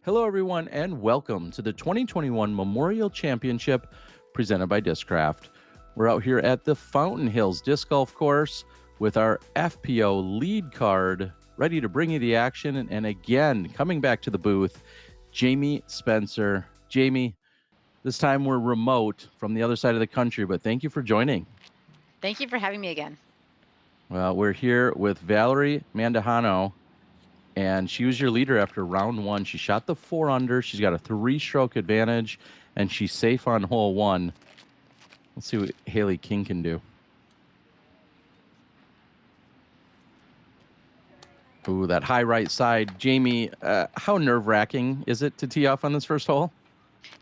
Hello, everyone, and welcome to the 2021 Memorial Championship presented by Discraft. We're out here at the Fountain Hills Disc Golf Course with our FPO lead card, ready to bring you the action. And again, coming back to the booth, Jamie Spencer. Jamie, this time we're remote from the other side of the country, but thank you for joining. Thank you for having me again. Well, we're here with Valerie Mandujano, and she was your leader after round one. She shot the 4 under. She's got a 3-stroke advantage, and she's safe on hole 1. Let's see what Hailey King can do. Ooh, that high right side. Jamie, how nerve-wracking is it to tee off on this first hole?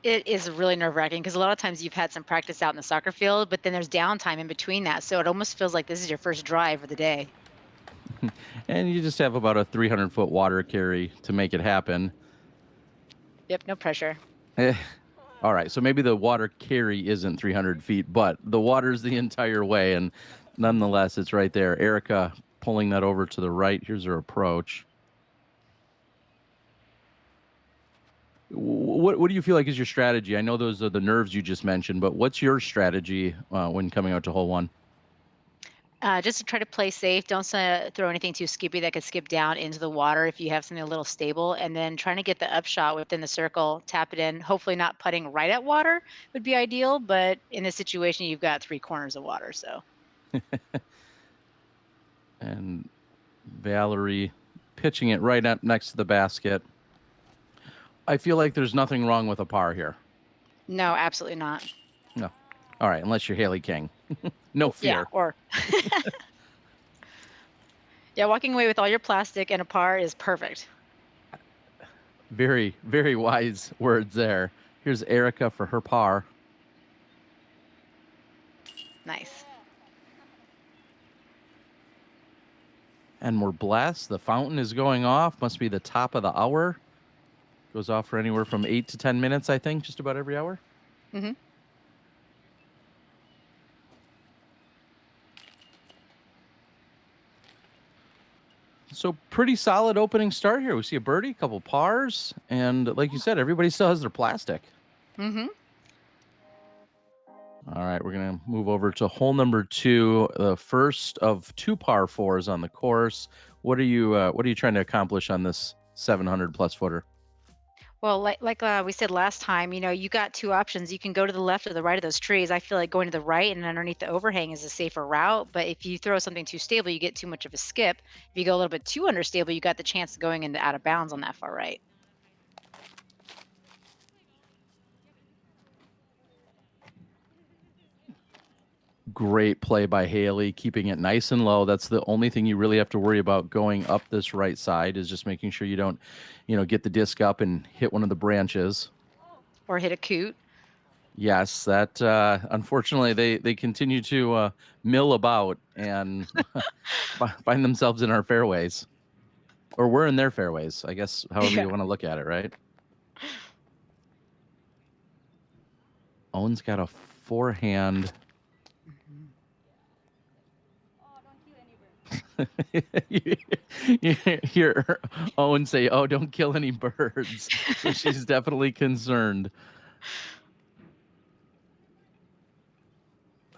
It is really nerve-wracking because a lot of times you've had some practice out in the soccer field, but then there's downtime in between that. So it almost feels like this is your first drive of the day. And you just have about a 300-foot water carry to make it happen. Yep, no pressure. All right, so maybe the water carry isn't 300 feet, but the water's the entire way, and nonetheless, it's right there. Erika pulling that over to the right. Here's her approach. What do you feel like is your strategy? I know those are the nerves you just mentioned, but what's your strategy when coming out to hole 1? Just to try to play safe. Don't throw anything too skippy that could skip down into the water if you have something a little stable. And then trying to get the upshot within the circle, tap it in. Hopefully not putting right at water would be ideal, but in this situation, you've got 3 corners of water. So. And Valerie pitching it right up next to the basket. I feel like there's nothing wrong with a par here. No, absolutely not. No. All right, unless you're Hailey King. No fear. Yeah, or yeah, walking away with all your plastic and a par is perfect. Very, very wise words there. Here's Erika for her par. Nice. And we're blessed. The fountain is going off. Must be the top of the hour. Goes off for anywhere from 8 to 10 minutes, I think, just about every hour. Mm-hmm. So pretty solid opening start here. We see a birdie, a couple pars, and like you said, everybody still has their plastic. Mm-hmm. All right, we're going to move over to hole number 2, the first of 2 par 4s on the course. What are you trying to accomplish on this 700-plus footer? Well, like we said last time, you got 2 options. You can go to the left or the right of those trees. I feel like going to the right and underneath the overhang is a safer route. But if you throw something too stable, you get too much of a skip. If you go a little bit too understable, you got the chance of going into out of bounds on that far right. Great play by Hailey, keeping it nice and low. That's the only thing you really have to worry about going up this right side, is just making sure you don't, get the disc up and hit one of the branches. Or hit a coot. Yes, that unfortunately they continue to mill about and find themselves in our fairways, or we're in their fairways, I guess, however you want to look at it, right? Owen's got a forehand. You hear Owen say, "Oh, don't kill any birds." So she's definitely concerned.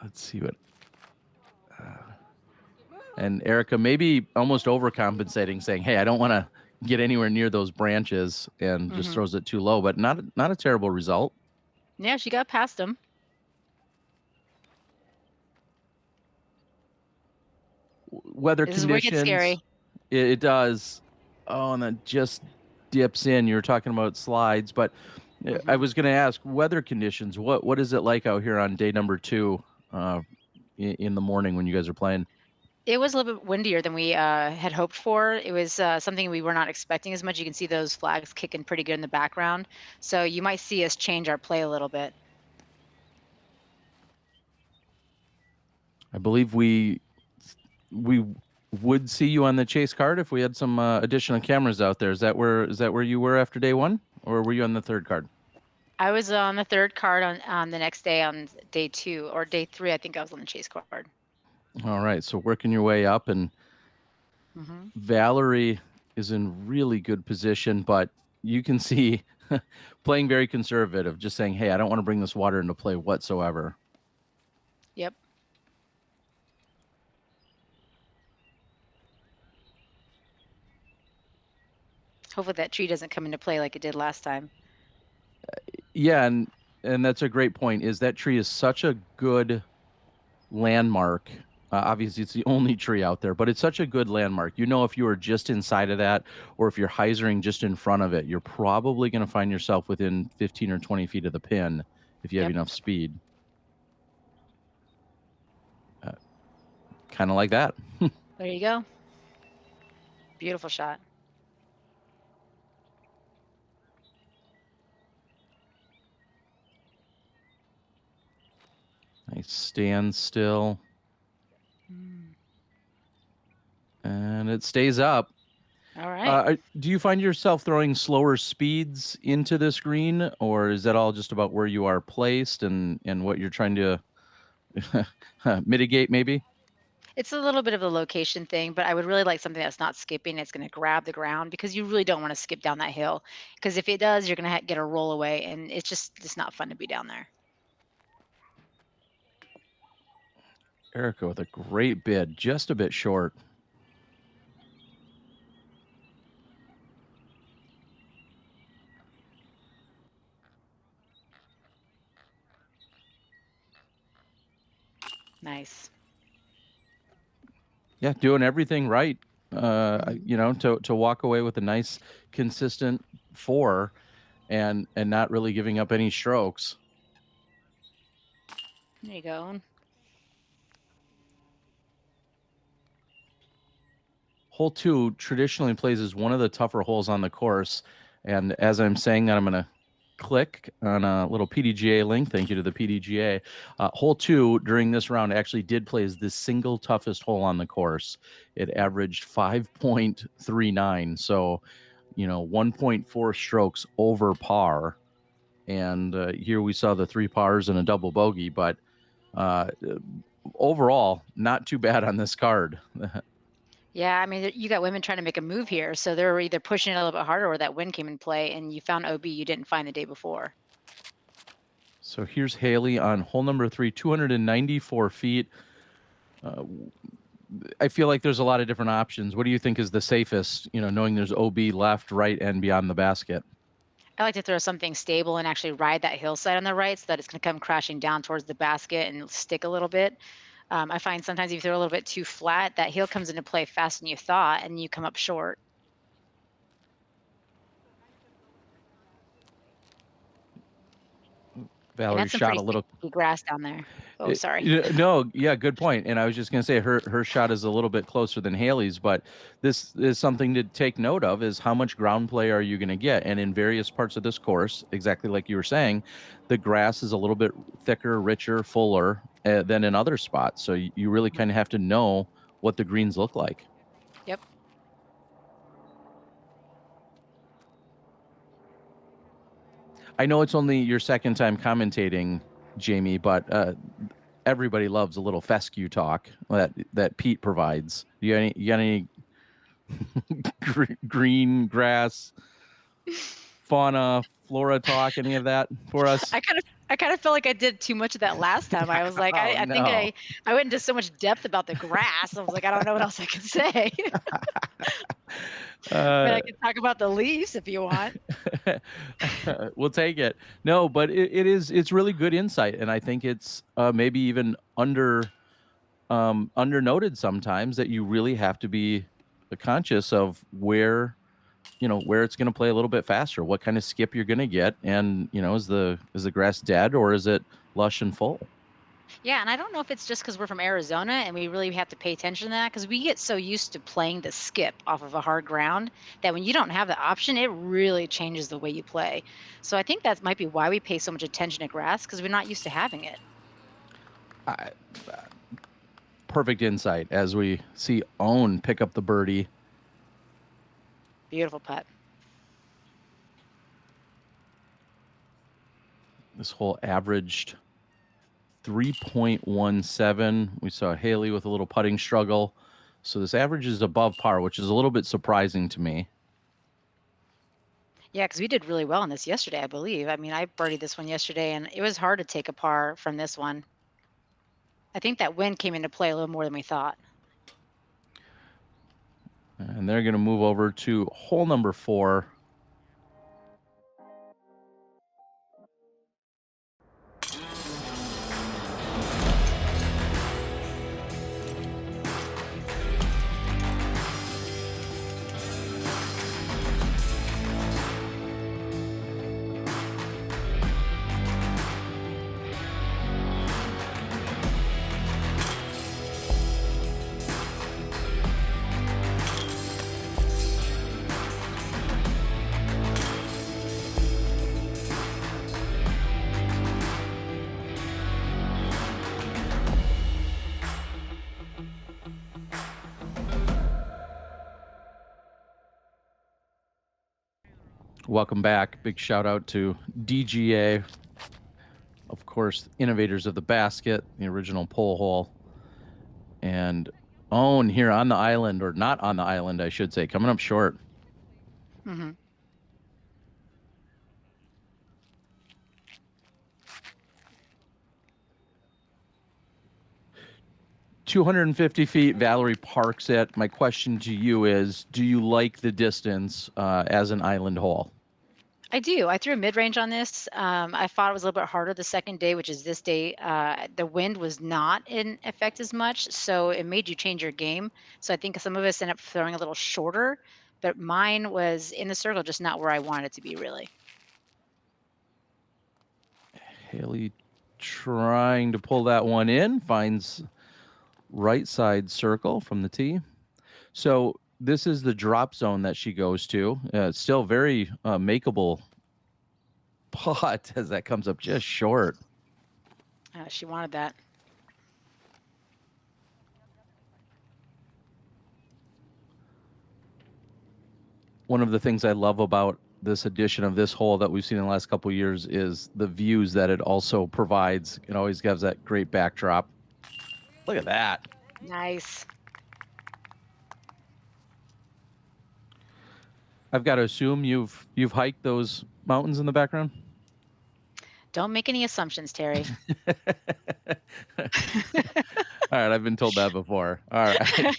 Let's see what. And Erika maybe almost overcompensating, saying, "Hey, I don't want to get anywhere near those branches," and just throws it too low. But not a terrible result. Yeah, she got past him. Weather This conditions. is wicked scary. It does. Oh, and that just dips in. You were talking about slides, but I was going to ask weather conditions. What is it like out here on day number 2 in the morning when you guys are playing? It was a little bit windier than we had hoped for. It was something we were not expecting as much. You can see those flags kicking pretty good in the background. So you might see us change our play a little bit. I believe we would see you on the chase card if we had some additional cameras out there. Is that where you were after day 1, or were you on the 3rd card? I was on the 3rd card on the next day on day 2 or day 3. I think I was on the chase card. All right, so working your way up, and Valerie is in really good position, but you can see playing very conservative, just saying, hey, I don't want to bring this water into play whatsoever. Yep. Hopefully that tree doesn't come into play like it did last time. Yeah, and that's a great point, is that tree is such a good landmark. Obviously, it's the only tree out there, but it's such a good landmark. You know, if you were just inside of that, or if you're hyzering just in front of it, you're probably going to find yourself within 15 or 20 feet of the pin if you have Yep. enough speed. Kind of like that. There you go. Beautiful shot. Nice stand still. And it stays up. All right. Do you find yourself throwing slower speeds into this green, or is that all just about where you are placed and what you're trying to mitigate, maybe? It's a little bit of a location thing, but I would really like something that's not skipping. It's going to grab the ground because you really don't want to skip down that hill. Because if it does, you're going to get a roll away, and it's not fun to be down there. Erika with a great bid, just a bit short. Nice. Yeah, doing everything right. You know, to walk away with a nice, consistent 4, and not really giving up any strokes. There you go. Hole 2 traditionally plays as one of the tougher holes on the course, and as I'm saying that, I'm going to click on a little PDGA link. Thank you to the PDGA. Hole 2 during this round actually did play as the single toughest hole on the course. It averaged 5.39, so 1.4 strokes over par. And here we saw the 3 pars and a double bogey, but overall, not too bad on this card. Yeah, I mean, you got women trying to make a move here, so they're either pushing it a little bit harder or that wind came in play, and you found OB you didn't find the day before. So here's Hailey on hole number 3, 294 feet. I feel like there's a lot of different options. What do you think is the safest, knowing there's OB left, right, and beyond the basket? I like to throw something stable and actually ride that hillside on the right so that it's going to come crashing down towards the basket and stick a little bit. I find sometimes if you throw a little bit too flat, that hill comes into play faster than you thought, and you come up short. Valerie shot a little grass down there. Oh, sorry. No, yeah, good point. And I was just going to say her shot is a little bit closer than Hailey's, but this is something to take note of, is how much ground play are you going to get? And in various parts of this course, exactly like you were saying, the grass is a little bit thicker, richer, fuller than in other spots. So you really kind of have to know what the greens look like. Yep. I know it's only your second time commentating, Jamie, but everybody loves a little fescue talk that Pete provides. You got any green grass, fauna, flora talk, any of that for us? I kind of felt like I did too much of that last time. I was like, I think I went into so much depth about the grass. I was like, I don't know what else I can say. But I can talk about the leaves if you want. We'll take it. No, but it's really good insight, and I think it's maybe even undernoted sometimes, that you really have to be conscious of where it's going to play a little bit faster, what kind of skip you're going to get, and is the grass dead or is it lush and full? Yeah, and I don't know if it's just because we're from Arizona and we really have to pay attention to that, because we get so used to playing the skip off of a hard ground that when you don't have the option, it really changes the way you play. So I think that might be why we pay so much attention to grass, because we're not used to having it. Perfect insight as we see Ohn pick up the birdie. Beautiful putt. This hole averaged 3.17. We saw Hailey with a little putting struggle. So this average is above par, which is a little bit surprising to me. Yeah, because we did really well on this yesterday, I believe. I mean, I birdied this one yesterday, and it was hard to take a par from this one. I think that wind came into play a little more than we thought. And they're going to move over to hole number 4. Welcome back. Big shout out to DGA, of course, innovators of the basket, the original pole hole, and Ohn here on the island, or not on the island, I should say, coming up short. Mm-hmm. 250 feet, Valerie parks it. My question to you is, do you like the distance as an island hole? I do. I threw a mid-range on this. I thought it was a little bit harder the second day, which is this day. The wind was not in effect as much, so it made you change your game. So I think some of us end up throwing a little shorter, but mine was in the circle, just not where I wanted it to be, really. Hailey trying to pull that one in, finds right side circle from the tee. So this is the drop zone that she goes to. Still very makeable putt as that comes up just short. She wanted that. One of the things I love about this edition of this hole that we've seen in the last couple of years is the views that it also provides. It always gives that great backdrop. Look at that. Nice. I've got to assume you've hiked those mountains in the background. Don't make any assumptions, Terry. All right, I've been told that before. All right.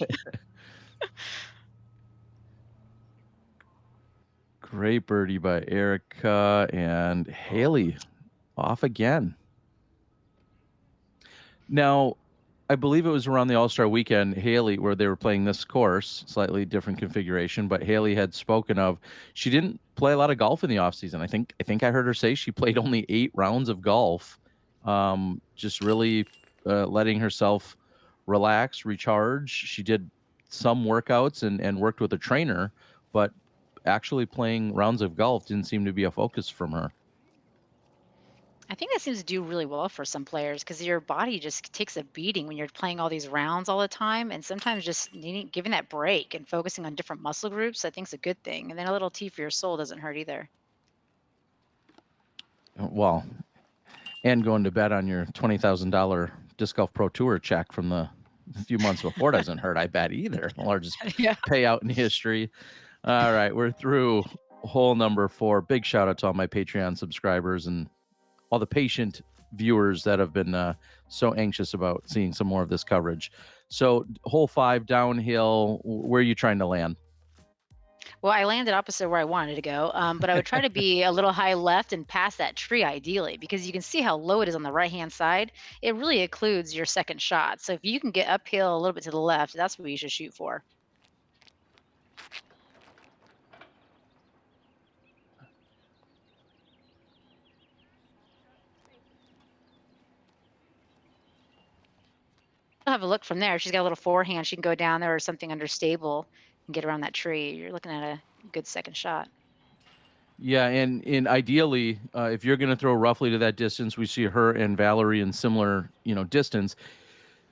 Great birdie by Erika, and Hailey off again. Now, I believe it was around the All-Star weekend, Hailey, where they were playing this course, slightly different configuration, but Hailey had spoken of she didn't play a lot of golf in the offseason. I think I heard her say she played only 8 rounds of golf, just really letting herself relax, recharge. She did some workouts and worked with a trainer, but actually playing rounds of golf didn't seem to be a focus from her. I think that seems to do really well for some players because your body just takes a beating when you're playing all these rounds all the time. And sometimes just giving that break and focusing on different muscle groups, I think is a good thing. And then a little tea for your soul doesn't hurt either. Well, and going to bed on your $20,000 Disc Golf Pro Tour check from the few months before doesn't hurt, I bet, either. The largest payout in history. All right, we're through hole number 4. Big shout out to all my Patreon subscribers and all the patient viewers that have been so anxious about seeing some more of this coverage. So hole 5 downhill, where are you trying to land? Well, I landed opposite where I wanted to go, but I would try to be a little high left and past that tree ideally, because you can see how low it is on the right-hand side. It really occludes your second shot. So if you can get uphill a little bit to the left, that's what you should shoot for. I'll have a look from there. She's got a little forehand. She can go down there or something understable and get around that tree. You're looking at a good second shot. Yeah, and ideally, if you're going to throw roughly to that distance, we see her and Valerie in similar, distance.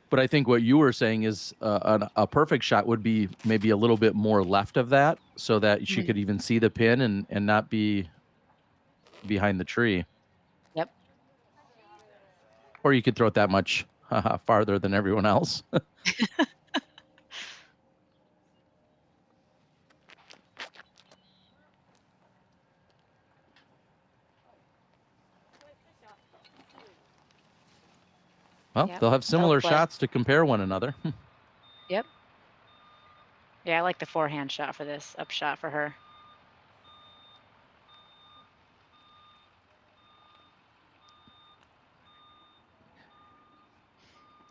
But I think what you were saying is a perfect shot would be maybe a little bit more left of that, so that she could even see the pin and not be behind the tree. Yep. Or you could throw it that much farther than everyone else. Well, Yep. they'll have similar play. shots to compare one another. Yep. Yeah, I like the forehand shot for this, up shot for her.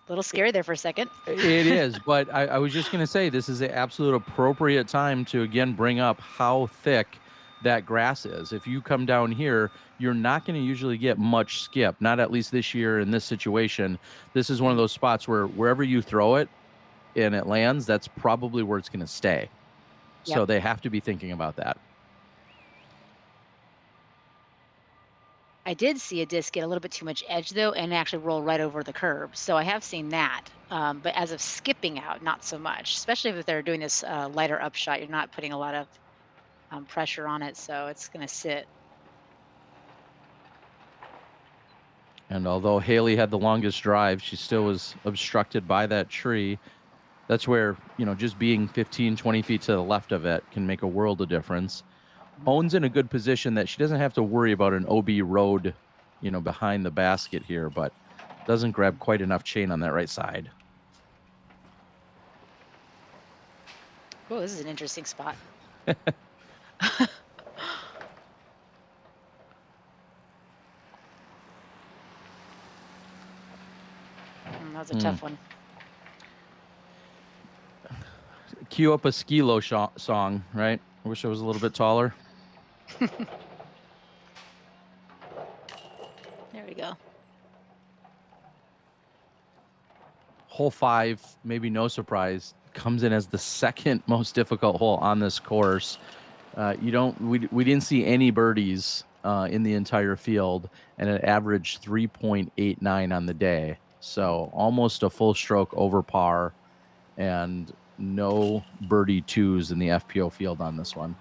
A little scary there for a second. It is, but I was just going to say this is the absolute appropriate time to, again, bring up how thick that grass is. If you come down here, you're not going to usually get much skip, not at least this year in this situation. This is one of those spots where wherever you throw it and it lands, that's probably where it's going to stay. So Yep. they have to be thinking about that. I did see a disc get a little bit too much edge though, and actually roll right over the curb. So I have seen that. But as of skipping out, not so much. Especially if they're doing this lighter up shot, you're not putting a lot of pressure on it, so it's going to sit. And although Hailey had the longest drive, she still was obstructed by that tree. That's where, just being 15, 20 feet to the left of it can make a world of difference. Ohn's in a good position that she doesn't have to worry about an OB road, behind the basket here, but doesn't grab quite enough chain on that right side. Oh, this is an interesting spot. That was a tough one. Cue up a Skilo song, right? I wish I was a little bit taller. There we go. Hole 5, maybe no surprise, comes in as the second most difficult hole on this course. We didn't see any birdies in the entire field, and it averaged 3.89 on the day. So almost a full stroke over par, and no birdie twos in the FPO field on this one.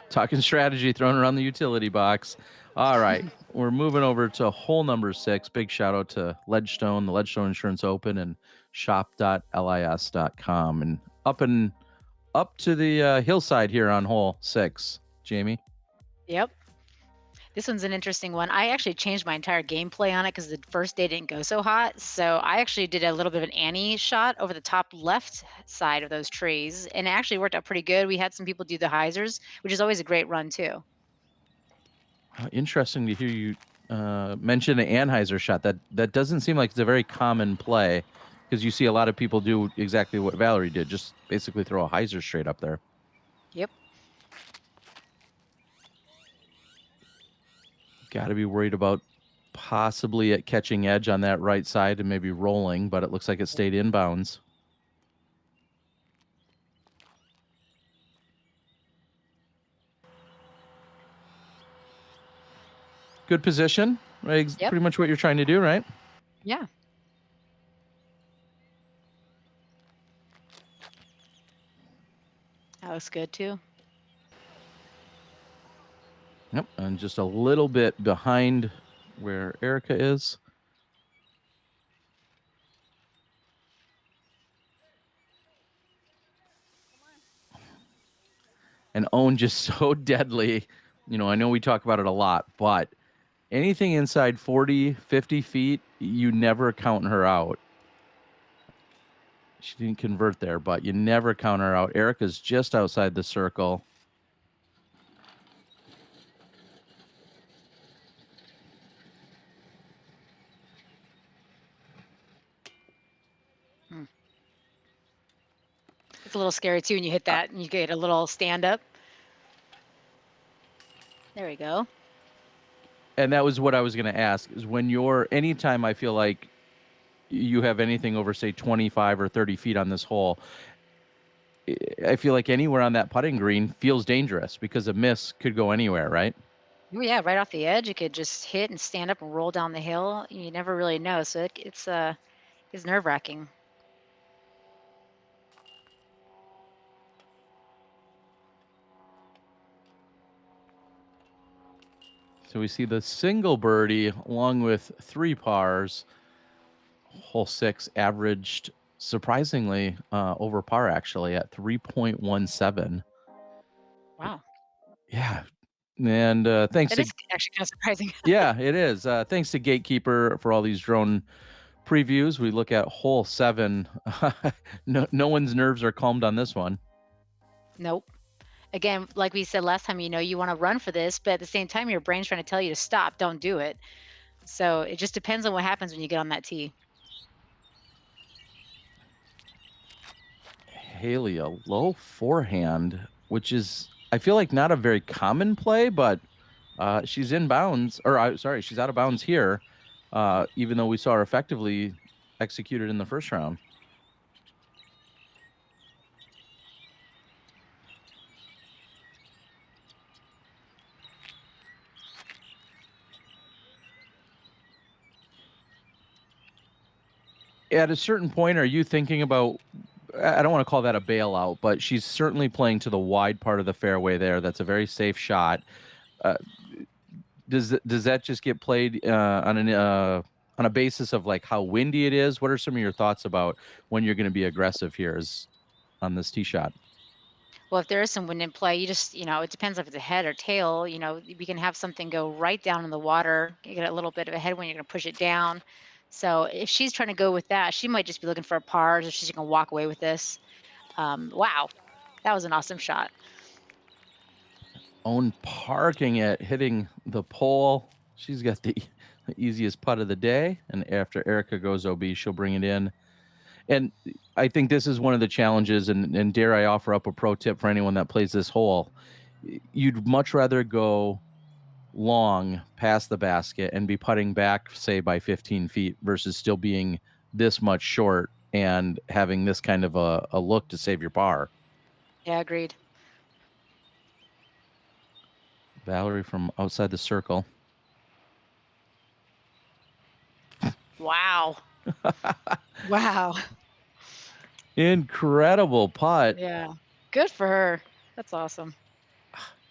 Talking strategy, thrown around the utility box. All right, we're moving over to hole number 6. Big shout out to Ledgestone, the Ledgestone Insurance Open, and shop.lis.com. And up to the hillside here on hole 6, Jamie. Yep. This one's an interesting one. I actually changed my entire gameplay on it because the first day didn't go so hot. So I actually did a little bit of an Annie shot over the top left side of those trees, and it actually worked out pretty good. We had some people do the hyzers, which is always a great run too. Interesting to hear you mention an Anheuser shot. That doesn't seem like it's a very common play, because you see a lot of people do exactly what Valerie did, just basically throw a hyzer straight up there. Yep. Got to be worried about possibly at catching edge on that right side and maybe rolling, but it looks like it stayed inbounds. Good position, right? Yep. Pretty much what you're trying to do, right? Yeah. That looks good too. Yep, and just a little bit behind where Erika is. And Ohn just so deadly. I know we talk about it a lot, but anything inside 40, 50 feet, you never count her out. She didn't convert there, but you never count her out. Erika's just outside the circle. It's a little scary too when you hit that and you get a little stand up. There we go. And that was what I was going to ask, is anytime I feel like you have anything over, say, 25 or 30 feet on this hole, I feel like anywhere on that putting green feels dangerous because a miss could go anywhere, right? Oh yeah, right off the edge, it could just hit and stand up and roll down the hill. You never really know, so it's nerve-wracking. So we see the single birdie along with 3 pars. Hole 6 averaged surprisingly over par, actually, at 3.17. Wow. Yeah. And thanks That to is actually kind of surprising. yeah, it is. Thanks to Gatekeeper for all these drone previews. We look at hole 7. No one's nerves are calmed on this one. Nope. Again, like we said last time, you want to run for this, but at the same time, your brain's trying to tell you to stop, don't do it. So it just depends on what happens when you get on that tee. Hailey, a low forehand, which is, I feel like, not a very common play, but she's in bounds, or sorry, she's out of bounds here, even though we saw her effectively executed in the first round. At a certain point, are you thinking about, I don't want to call that a bailout, but she's certainly playing to the wide part of the fairway there. That's a very safe shot. Does that just get played on a basis of like how windy it is? What are some of your thoughts about when you're going to be aggressive here on this tee shot? Well, if there is some wind in play, you just, it depends if it's a head or tail. We can have something go right down in the water. You get a little bit of a headwind, you're going to push it down. So if she's trying to go with that, she might just be looking for a par. If she's going to walk away with this. Wow, that was an awesome shot. Ohn parking it, hitting the pole. She's got the easiest putt of the day. And after Erika goes OB, she'll bring it in. And I think this is one of the challenges, and dare I offer up a pro tip for anyone that plays this hole. You'd much rather go long past the basket and be putting back, say, by 15 feet versus still being this much short and having this kind of a look to save your par. Yeah, agreed. Valerie from outside the circle. Wow. Wow. Incredible putt. Yeah. Good for her. That's awesome.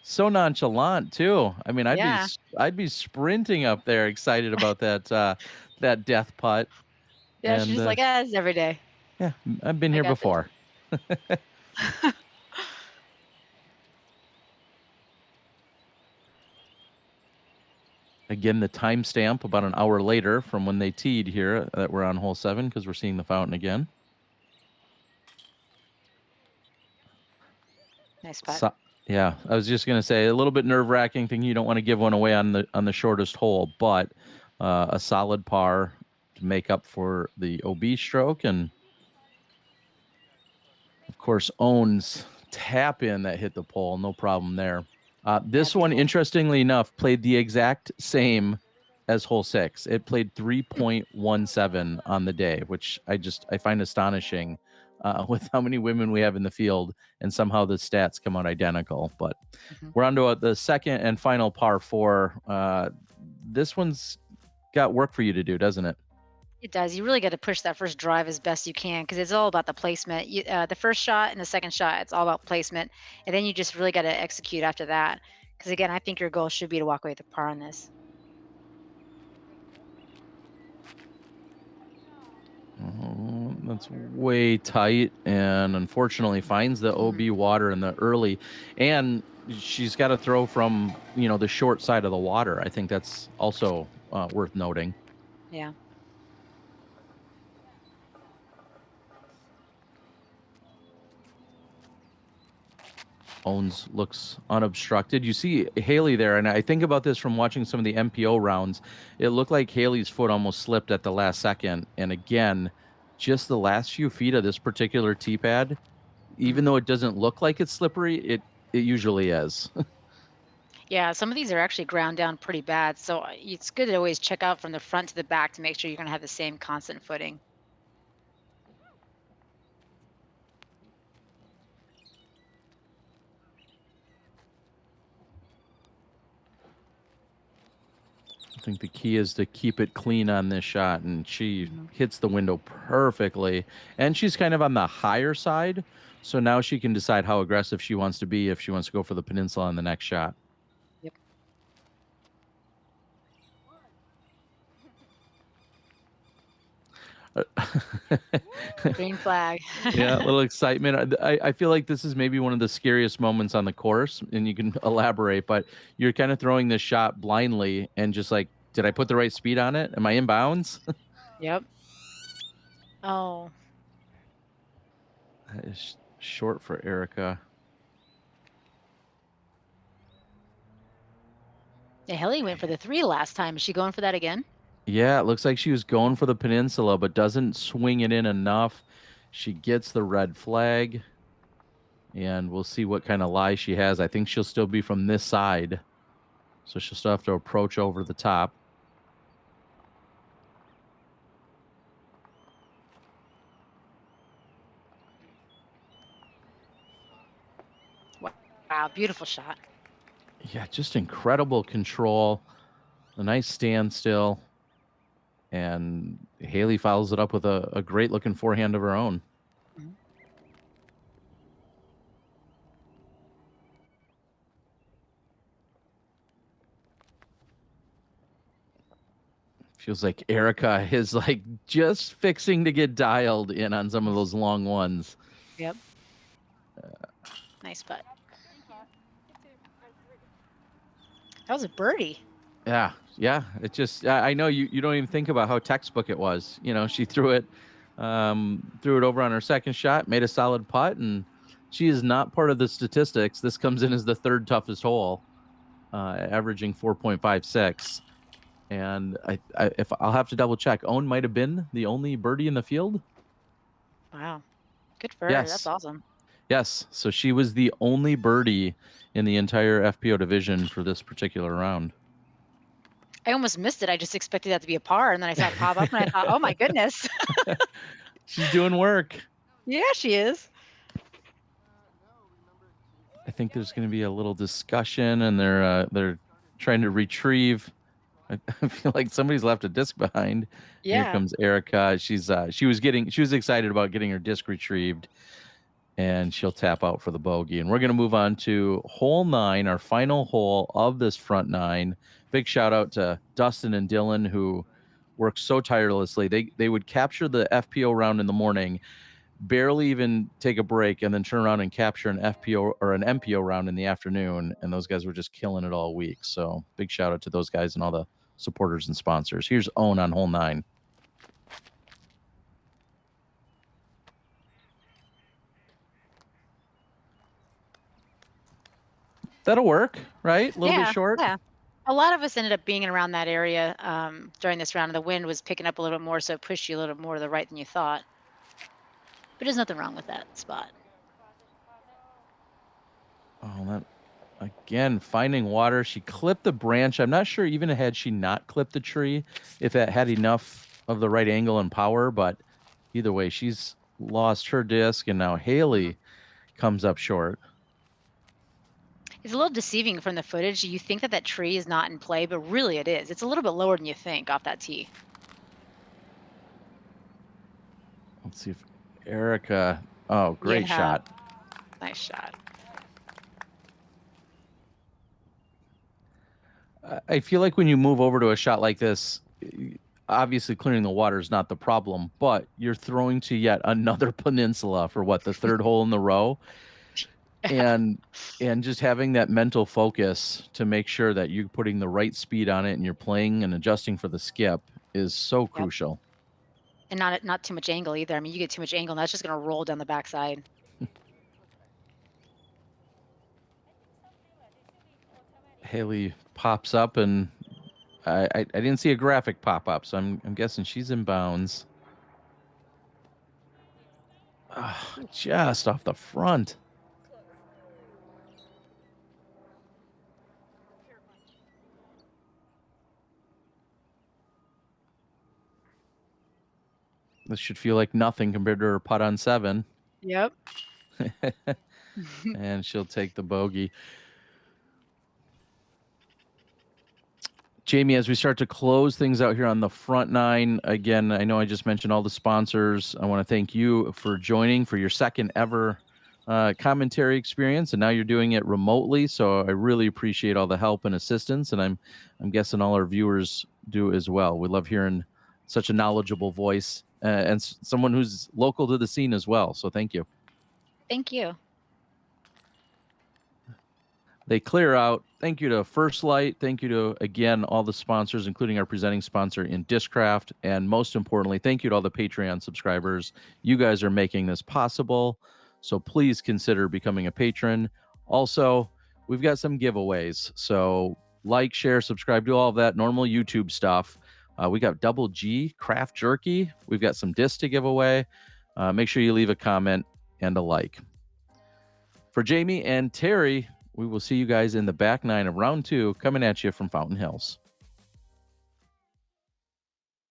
So nonchalant too. I mean, Yeah. I'd be sprinting up there, excited about that death putt. Yeah, she's And just like, it's every day. yeah, I've been I here got this. before. Again, the timestamp about an hour later from when they teed here that we're on hole 7 because we're seeing the fountain again. Nice putt. So, yeah, I was just gonna say a little bit nerve-wracking thing. You don't want to give one away on the shortest hole, but a solid par to make up for the OB stroke, and of course Ohn's tap in that hit the pole, no problem there. This one, interestingly enough, played the exact same as hole 6. It played 3.17 on the day, which I find astonishing with how many women we have in the field, and somehow the stats come out identical. But we're on to the second and final par 4. This one's got work for you to do, doesn't it? It does. You really got to push that first drive as best you can because it's all about the placement. The first shot and the second shot, it's all about placement. And then you just really got to execute after that. Because again, I think your goal should be to walk away with a par on this. Oh, that's way tight, and unfortunately finds the OB water in the early, and she's got to throw from the short side of the water. I think that's also worth noting. Yeah. Ohns looks unobstructed. You see Hailey there, and I think about this from watching some of the MPO rounds. It looked like Hailey's foot almost slipped at the last second. And again, just the last few feet of this particular tee pad, even though it doesn't look like it's slippery, it usually is. Yeah, some of these are actually ground down pretty bad. So it's good to always check out from the front to the back to make sure you're going to have the same constant footing. I think the key is to keep it clean on this shot, and she hits the window perfectly. And she's kind of on the higher side, so now she can decide how aggressive she wants to be if she wants to go for the peninsula on the next shot. Yep. Green flag. Yeah, a little excitement. I feel like this is maybe one of the scariest moments on the course, and you can elaborate, but you're kind of throwing this shot blindly and just like, did I put the right speed on it? Am I in bounds? Yep. Oh, That is short for Erika. yeah, Hailey went for the 3 last time. Is she going for that again? Yeah, it looks like she was going for the peninsula, but doesn't swing it in enough. She gets the red flag, and we'll see what kind of lie she has. I think she'll still be from this side, so she'll still have to approach over the top. Wow, beautiful shot. Yeah, just incredible control. A nice standstill. And Hailey follows it up with a great looking forehand of her own. Mhm. Feels like Erika is like just fixing to get dialed in on some of those long ones. Yep. Nice putt. That was a birdie. Yeah. It just, I know you don't even think about how textbook it was. You know, she threw it over on her second shot, made a solid putt, and she is not part of the statistics. This comes in as the third toughest hole, averaging 4.56. And if I'll have to double check, Ohn might have been the only birdie in the field. Wow. Good for her. Yes. That's awesome. Yes. So she was the only birdie in the entire FPO division for this particular round. I almost missed it. I just expected that to be a par, and then I saw it pop up, and I thought, oh my goodness. She's doing work. Yeah, she is. I think there's going to be a little discussion, and they're trying to retrieve. I feel like somebody's left a disc behind. Yeah. Here comes Erika. She was excited about getting her disc retrieved, and she'll tap out for the bogey. And we're going to move on to hole 9, our final hole of this front 9. Big shout out to Dustin and Dylan, who worked so tirelessly. They would capture the FPO round in the morning, barely even take a break, and then turn around and capture an FPO or an MPO round in the afternoon. And those guys were just killing it all week. So big shout out to those guys and all the supporters and sponsors. Here's Ohn on hole 9. That'll work, right? A little bit short. Yeah. A lot of us ended up being around that area during this round, and the wind was picking up a little bit more, so it pushed you a little bit more to the right than you thought. But there's nothing wrong with that spot. Oh, that again, finding water. She clipped the branch. I'm not sure even had she not clipped the tree, if it had enough of the right angle and power, but either way, she's lost her disc, and now Hailey comes up short. It's a little deceiving from the footage. You think that tree is not in play, but really it is. It's a little bit lower than you think off that tee. Let's see if Erika. Oh, great shot. Nice shot. I feel like when you move over to a shot like this, obviously clearing the water is not the problem, but you're throwing to yet another peninsula for what, the third hole in the row? And just having that mental focus to make sure that you're putting the right speed on it and you're playing and adjusting for the skip is so crucial. And not too much angle either. I mean, you get too much angle, and that's just going to roll down the backside. Hailey pops up, and I didn't see a graphic pop up, so I'm guessing she's in bounds. Just off the front. This should feel like nothing compared to her putt on 7. Yep. And she'll take the bogey. Jamie, as we start to close things out here on the front 9, again, I know I just mentioned all the sponsors. I want to thank you for joining for your second ever commentary experience, and now you're doing it remotely. So I really appreciate all the help and assistance, and I'm guessing all our viewers do as well. We love hearing such a knowledgeable voice and someone who's local to the scene as well. So thank you. Thank you. They clear out. Thank you to First Light. Thank you to, again, all the sponsors, including our presenting sponsor in Discraft. And most importantly, thank you to all the Patreon subscribers. You guys are making this possible. So please consider becoming a patron. Also, we've got some giveaways. So like, share, subscribe, do all of that normal YouTube stuff. We got Double G Craft Jerky. We've got some discs to give away. Make sure you leave a comment and a like. For Jamie and Terry, we will see you guys in the back nine of round 2 coming at you from Fountain Hills.